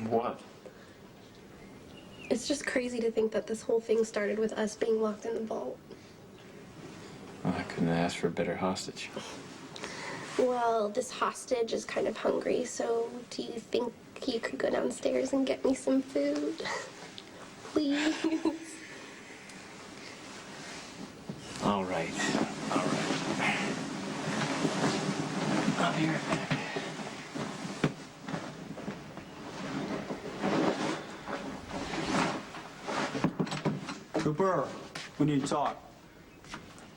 What? It's just crazy to think that this whole thing started with us being locked in the vault. Well, I couldn't ask for a better hostage. Well, this hostage is kind of hungry, so do you think you could go downstairs and get me some food? Please? All right. All right. I'll be right back. Cooper, we need to talk.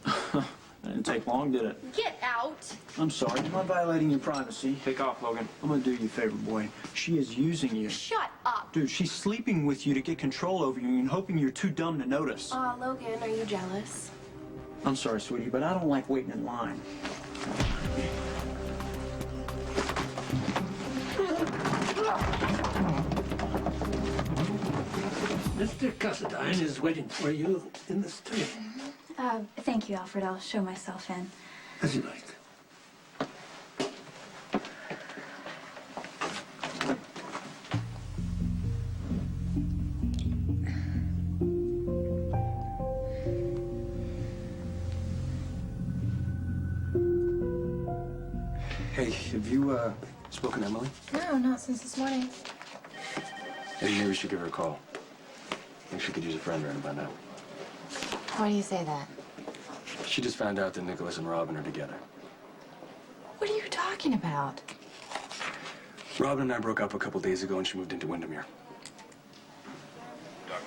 That didn't take long, did it? Get out! I'm sorry. I'm not violating your privacy. Take off, Logan. I'm gonna do you a favor, boy. She is using you. Shut up! Dude, she's sleeping with you to get control over you and hoping you're too dumb to notice. Logan, are you jealous? I'm sorry, sweetie, but I don't like waiting in line. Mr. Cassadine is waiting for you in the street. Thank you, Alfred. I'll show myself in. As you like. Hey, have you, spoken to Emily? No, not since this morning. Maybe we should give her a call. I think she could use a friend right about now. Why do you say that? She just found out that Nicholas and Robin are together. What are you talking about? Robin and I broke up a couple days ago and she moved into Windermere. God,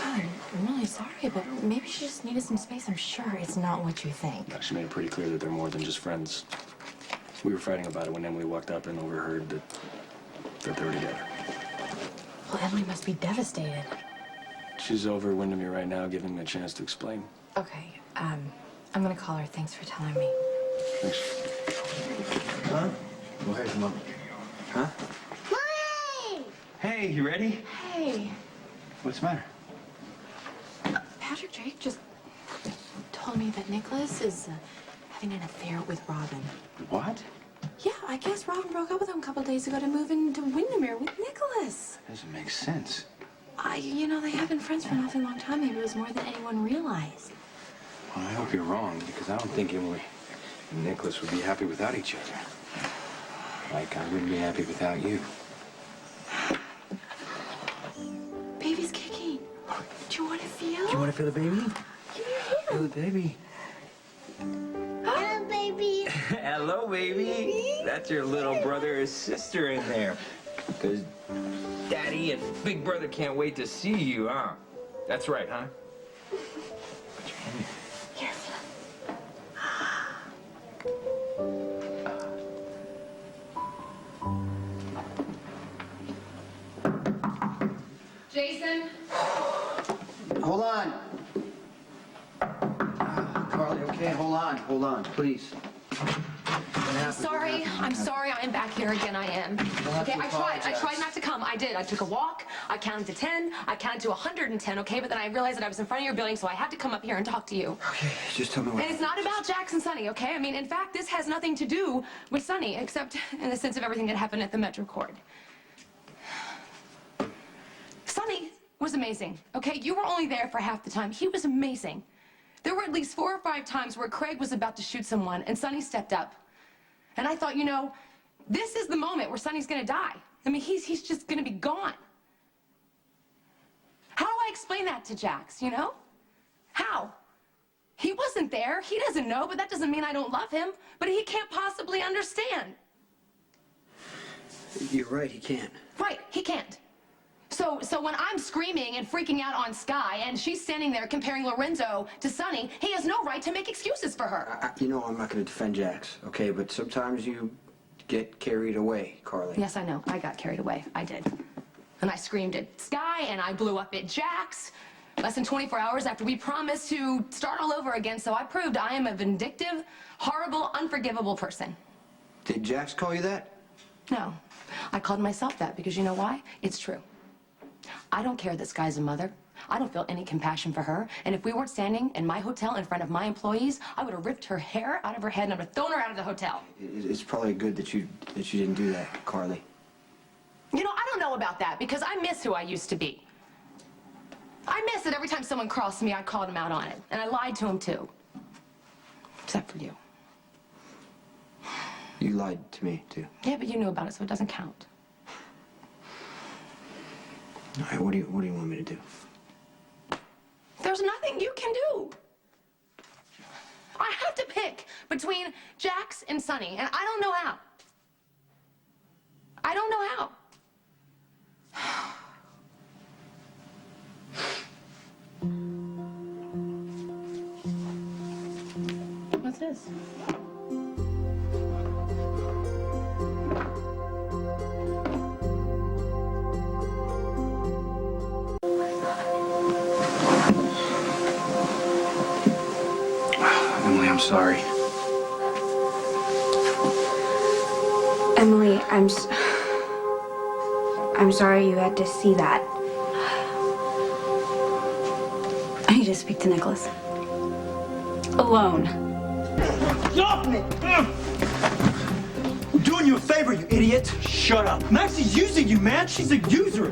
I'm really sorry, but maybe she just needed some space. I'm sure it's not what you think. She made it pretty clear that they're more than just friends. We were fighting about it when Emily walked up and overheard that they were together. Well, Emily must be devastated. She's over at Windermere right now, giving me a chance to explain. Okay, I'm gonna call her. Thanks for telling me. Thanks. Huh? Well, hey, come on. Huh? Mommy! Hey, you ready? Hey, What's the matter? Patrick Drake just told me that Nicholas is having an affair with Robin. What? Yeah, I guess Robin broke up with him a couple days ago to move into Windermere with Nicholas. Doesn't make sense. You know, they have been friends for an awfully long time. Maybe it was more than anyone realized. Well, I hope you're wrong, because I don't think Emily and Nicholas would be happy without each other. Like I wouldn't be happy without you. Baby's kicking. Do you want to feel? You want to feel the baby? Give me your hand. Feel the baby. Hello, baby. Hello, baby. That's your little brother or sister in there. Because Daddy and Big Brother can't wait to see you, huh? That's right, huh? Put your hand in. Here. Jason? Hold on. Carly, okay? Hold on, please. I'm sorry, I'm back here again, I am. Okay, I tried not to come, I did. I took a walk, I counted to 10, I counted to 110, okay? But then I realized that I was in front of your building, so I had to come up here and talk to you. Okay, just tell me what. And it's not about Jax and Sonny, okay? I mean, in fact, this has nothing to do with Sonny, except in the sense of everything that happened at the Metro Court. Sonny was amazing, okay? You were only there for half the time. He was amazing. There were at least 4 or 5 times where Craig was about to shoot someone, and Sonny stepped up. And I thought, you know, this is the moment where Sonny's gonna die. I mean, he's just gonna be gone. How do I explain that to Jax, you know? How? He wasn't there, he doesn't know, but that doesn't mean I don't love him. But he can't possibly understand. You're right, he can't. Right, he can't. So when I'm screaming and freaking out on Sky, and she's standing there comparing Lorenzo to Sonny, he has no right to make excuses for her. You know I'm not going to defend Jax, okay? But sometimes you get carried away, Carly. Yes, I know. I got carried away. I did. And I screamed at Sky, and I blew up at Jax. Less than 24 hours after we promised to start all over again, so I proved I am a vindictive, horrible, unforgivable person. Did Jax call you that? No. I called myself that because you know why? It's true. I don't care that Sky's a mother. I don't feel any compassion for her. And if we weren't standing in my hotel in front of my employees, I would have ripped her hair out of her head and I would have thrown her out of the hotel. It's probably good that you didn't do that, Carly. know about that because I miss who I used to be. I miss it every time someone crossed me, I called him out on it. And I lied to him too. Except for you. You lied to me, too. Yeah, but you knew about it, so it doesn't count. All right, what do you want me to do? There's nothing you can do. I have to pick between Jax and Sonny, and I don't know how. I don't know how. What's this? Emily, I'm sorry. Emily, I'm sorry you had to see that. I need to speak to Nicholas. Alone. Stop me! I'm doing you a favor, you idiot. Shut up. Maxie's using you, man. She's a user.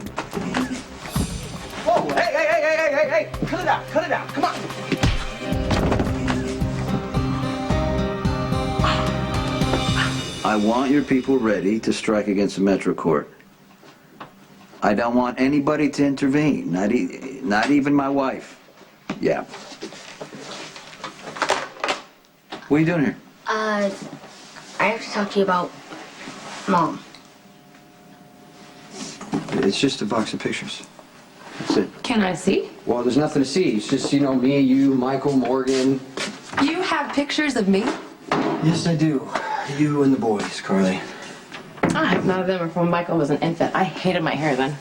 Whoa, hey. Cut it out. Come on. I want your people ready to strike against the Metro Court. I don't want anybody to intervene, not even my wife. Yeah. What are you doing here? I have to talk to you about Mom. It's just a box of pictures. That's it. Can I see? Well, there's nothing to see. It's just, me, you, Michael, Morgan. You have pictures of me? Yes, I do. You and the boys, Carly. None of them are from when Michael was an infant. I hated my hair then.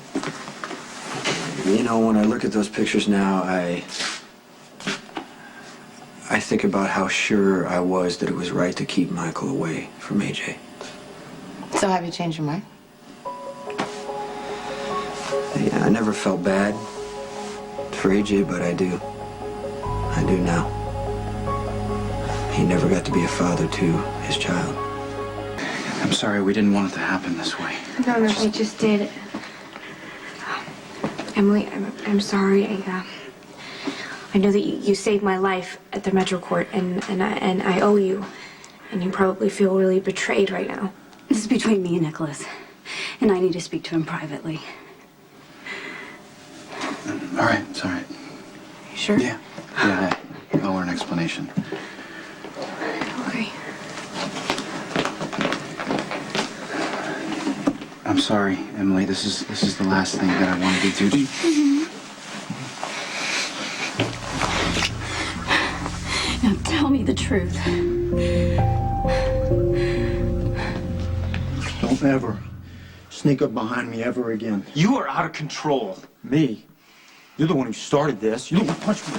When I look at those pictures now, I think about how sure I was that it was right to keep Michael away from AJ. So have you changed your mind? Yeah, I never felt bad for AJ, but I do. I do now. He never got to be a father to his child. I'm sorry, we didn't want it to happen this way. No, I just did. Emily, I'm sorry. I know that you saved my life at the Metro Court, and I owe you. And you probably feel really betrayed right now. This is between me and Nicholas, and I need to speak to him privately. All right, it's all right. You sure? Yeah, I owe her an explanation. Okay. I'm sorry, Emily. This is the last thing that I wanted to do. Now tell me the truth. Don't ever sneak up behind me ever again. You are out of control. Me? You're the one who started this. You're the one who punched me.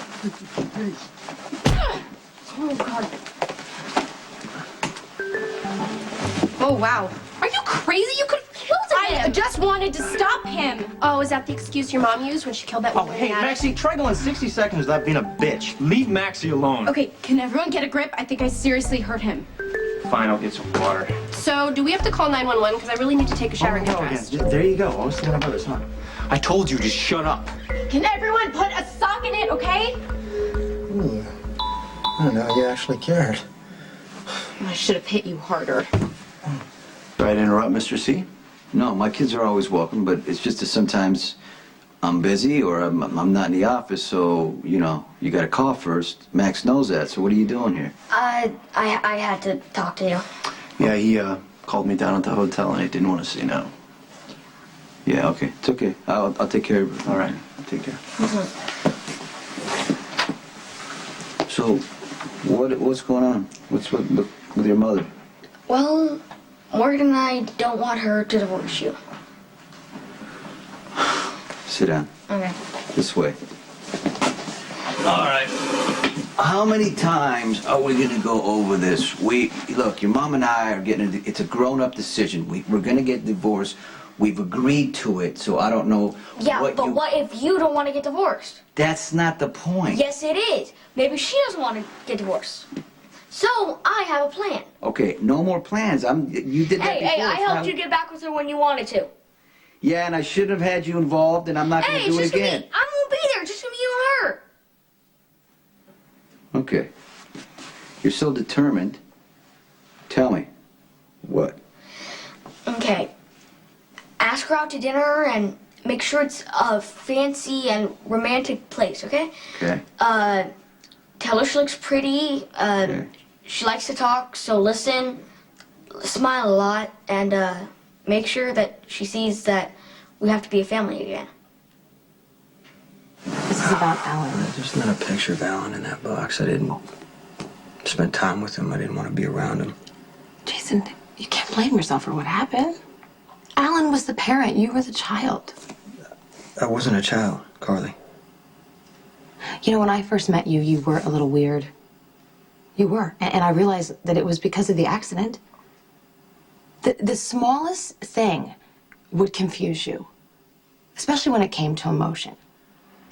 Oh, God. Oh, wow. Are you crazy? You could have killed him! I just wanted to stop him. Oh, is that the excuse your mom used when she killed that Oh, woman? hey, Maxie, try going 60 seconds without being a bitch. Leave Maxie alone. Okay, can everyone get a grip? I think I seriously hurt him. Fine, I'll get some water. So, do we have to call 911? Because I really need to take a shower and get dressed. There you go. Always thinking about this, huh? I told you, just shut up. Can everyone put a sock in it, okay? Ooh. I don't know, you actually cared. I should have hit you harder. Sorry to interrupt, Mr. C. No, my kids are always welcome, but it's just that sometimes I'm busy or I'm not in the office, so, you got to call first. Max knows that, so what are you doing here? I had to talk to you. Yeah, he called me down at the hotel and I didn't want to say no. Yeah, okay. It's okay. I'll take care of it. All right. Take care. So, what's going on? What's with your mother? Well, Morgan and I don't want her to divorce you. Sit down. Okay. This way. All right. How many times are we gonna go over this? Look, your mom and I are it's a grown-up decision. We're gonna get divorced. We've agreed to it, so I don't know. Yeah, but what if you don't want to get divorced? That's not the point. Yes, it is. Maybe she doesn't want to get divorced. So I have a plan. Okay, no more plans. You did that before. Hey, I helped you get back with her when you wanted to. Yeah, and I shouldn't have had you involved, and I'm not going to do it again. I won't be there. Just gonna be you and her. Okay. You're so determined. Tell me. What? Okay. Ask her out to dinner and make sure it's a fancy and romantic place, okay? Okay. Tell her she looks pretty. Okay. She likes to talk, so listen. Smile a lot, and make sure that she sees that we have to be a family again. This is about Alan. There's not a picture of Alan in that box. I didn't spend time with him. I didn't want to be around him. Jason, you can't blame yourself for what happened. Alan was the parent. You were the child. I wasn't a child, Carly. You know, when I first met you, you were a little weird. You were. And I realized that it was because of the accident. The smallest thing would confuse you, especially when it came to emotion.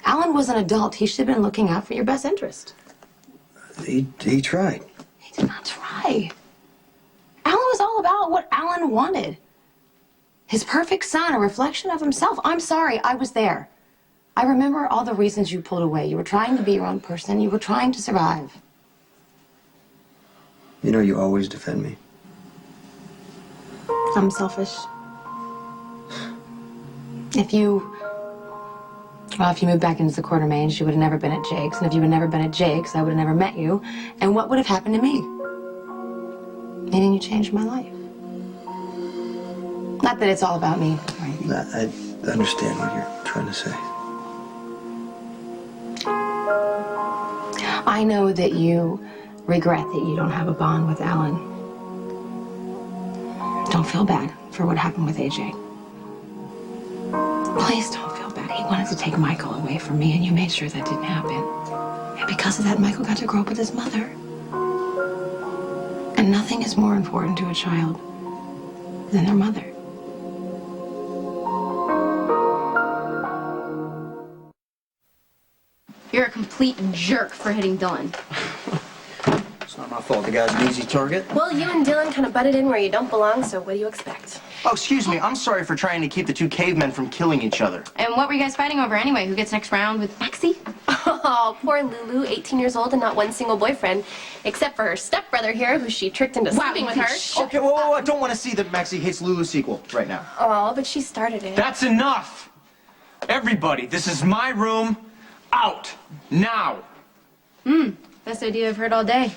Alan was an adult. He should have been looking out for your best interest. He tried. He did not try. Alan was all about what Alan wanted. His perfect son, a reflection of himself. I'm sorry, I was there. I remember all the reasons you pulled away. You were trying to be your own person. You were trying to survive. You know, you always defend me. I'm selfish. If you moved back into the Quartermaines, you would have never been at Jake's. And if you had never been at Jake's, I would have never met you. And what would have happened to me? Meaning you changed my life. Not that it's all about me. Right? I understand what you're trying to say. I know that you regret that you don't have a bond with Alan. Don't feel bad for what happened with AJ. Please don't feel bad. He wanted to take Michael away from me, and you made sure that didn't happen. And because of that, Michael got to grow up with his mother. And nothing is more important to a child than their mother. You're a complete jerk for hitting Dylan. It's not my fault. The guy's an easy target. Well, you and Dylan kind of butted in where you don't belong, so what do you expect? Oh, excuse me. I'm sorry for trying to keep the two cavemen from killing each other. And what were you guys fighting over anyway? Who gets next round with Maxie? Oh, poor Lulu, 18 years old and not one single boyfriend, except for her stepbrother here, who she tricked into sleeping with her. Okay, whoa. I don't want to see the Maxie Hates Lulu sequel right now. Oh, but she started it. That's enough! Everybody, this is my room. Out! Now! Best idea I've heard all day.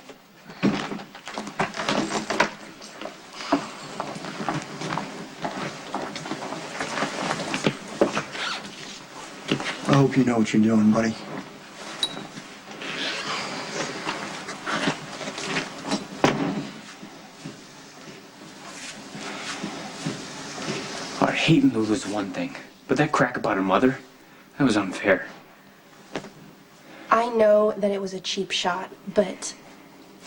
I hope you know what you're doing, buddy. All right, hating Lulu's one thing, but that crack about her mother, that was unfair. I know that it was a cheap shot, but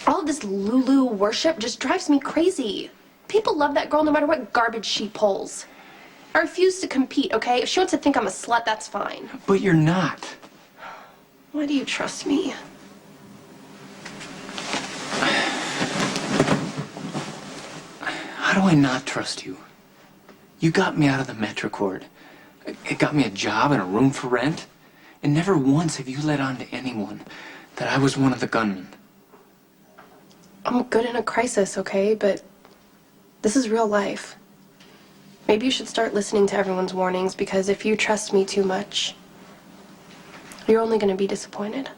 all of this Lulu worship just drives me crazy. People love that girl no matter what garbage she pulls. I refuse to compete, okay? If she wants to think I'm a slut, that's fine. But you're not. Why do you trust me? How do I not trust you? You got me out of the Metro Court. It got me a job and a room for rent. And never once have you let on to anyone that I was one of the gunmen. I'm good in a crisis, okay? But this is real life. Maybe you should start listening to everyone's warnings, because if you trust me too much, you're only going to be disappointed.